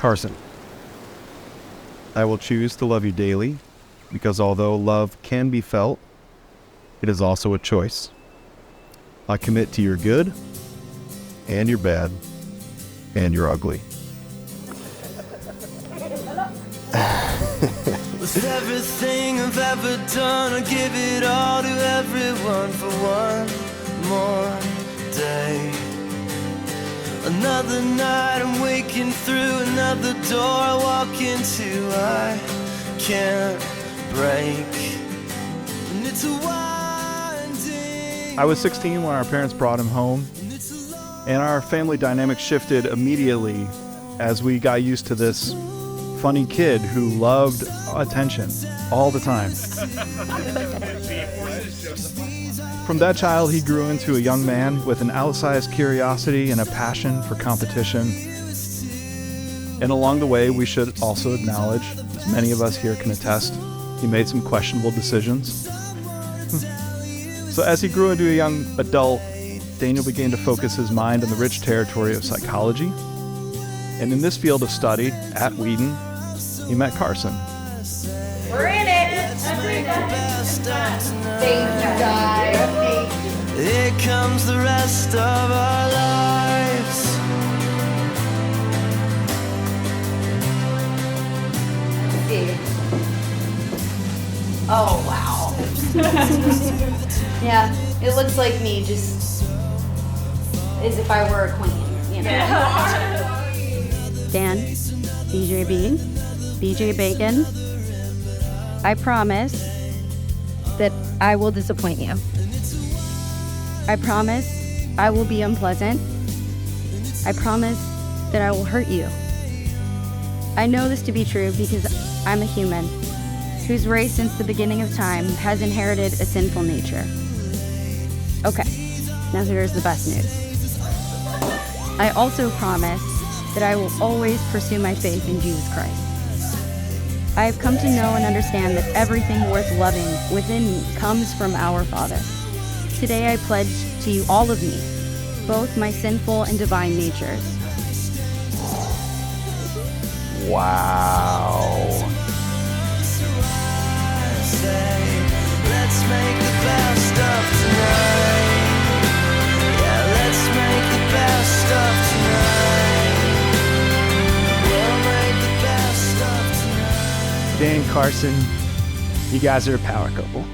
Carson, I will choose to love you daily because although love can be felt, it is also a choice. I commit to your good and your bad and your ugly. With everything I've ever done, I give it all to everyone for one more day. Another night I'm waking through another door I walk into, I can't break. And it's a winding. I was 16 when our parents brought him home, and our family dynamic shifted immediately as we got used to this funny kid who loved attention all the time. From that child, he grew into a young man with an outsized curiosity and a passion for competition. And along the way, we should also acknowledge, as many of us here can attest, he made some questionable decisions. So as he grew into a young adult, Daniel began to focus his mind on the rich territory of psychology. And in this field of study at Wheaton, he met Carson. We're in it. Thank you, guys. Here comes the rest of our lives. Oh, wow. Yeah, it looks like me, just as if I were a queen, you know? Dan, BJ Bean, BJ Bacon, I promise that I will disappoint you. I promise I will be unpleasant. I promise that I will hurt you. I know this to be true because I'm a human whose race since the beginning of time has inherited a sinful nature. Okay, now here's the best news. I also promise that I will always pursue my faith in Jesus Christ. I have come to know and understand that everything worth loving within me comes from our Father. Today I pledge to you all of me, both my sinful and divine natures. Wow. Let's make the best of tonight. Yeah, let's make the best of tonight. We'll make the best of tonight. Dan and Carson, you guys are a power couple.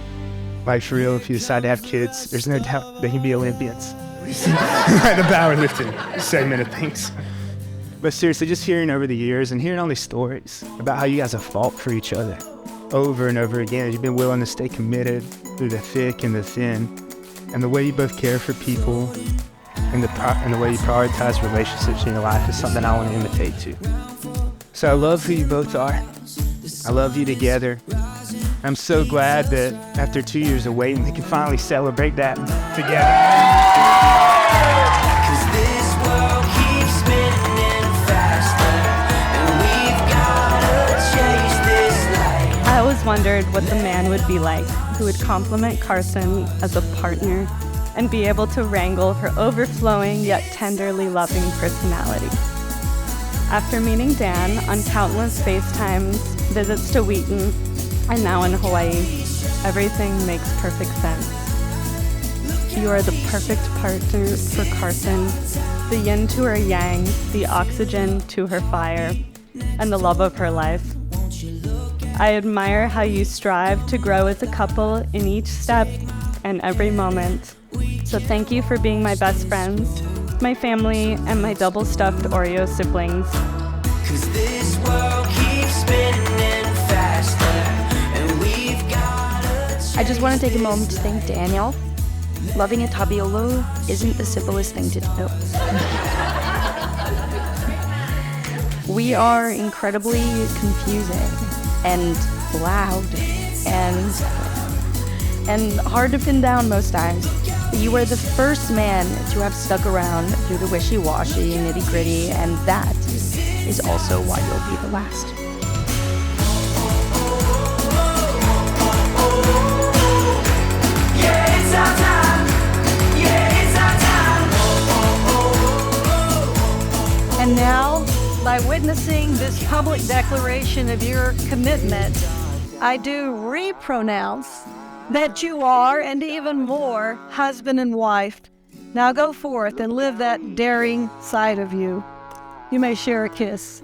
Like, for real, if you decide to have kids, there's no doubt they can be Olympians. The powerlifting segment of things. But seriously, just hearing over the years and hearing all these stories about how you guys have fought for each other over and over again, you've been willing to stay committed through the thick and the thin, and the way you both care for people and the way you prioritize relationships in your life is something I want to imitate too. So I love who you both are. I love you together. I'm so glad that after 2 years of waiting, we can finally celebrate that together. 'Cause this world keeps spinning faster, and we've gotta chase this light. I always wondered what the man would be like who would compliment Carson as a partner and be able to wrangle her overflowing yet tenderly loving personality. After meeting Dan on countless FaceTimes, visits to Wheaton, and now in Hawaii, everything makes perfect sense. You are the perfect partner for Carson, the yin to her yang, the oxygen to her fire, and the love of her life. I admire how you strive to grow as a couple in each step and every moment. So thank you for being my best friends, my family, and my double-stuffed Oreo siblings. 'Cause this world keeps spinning faster, and we've gotta I just want to take a moment to thank Daniel. Loving a Barniolo isn't the simplest thing to do. We are incredibly confusing and loud and hard to pin down most times. You are the first man to have stuck around through the wishy-washy, nitty-gritty, and that is also why you'll be the last. Yeah, it's our time. Yeah, it's our time. And now, by by witnessing this public declaration of your commitment, I do repronounce that you are, and even more, husband and wife. Now go forth and live that daring side of you. You may share a kiss.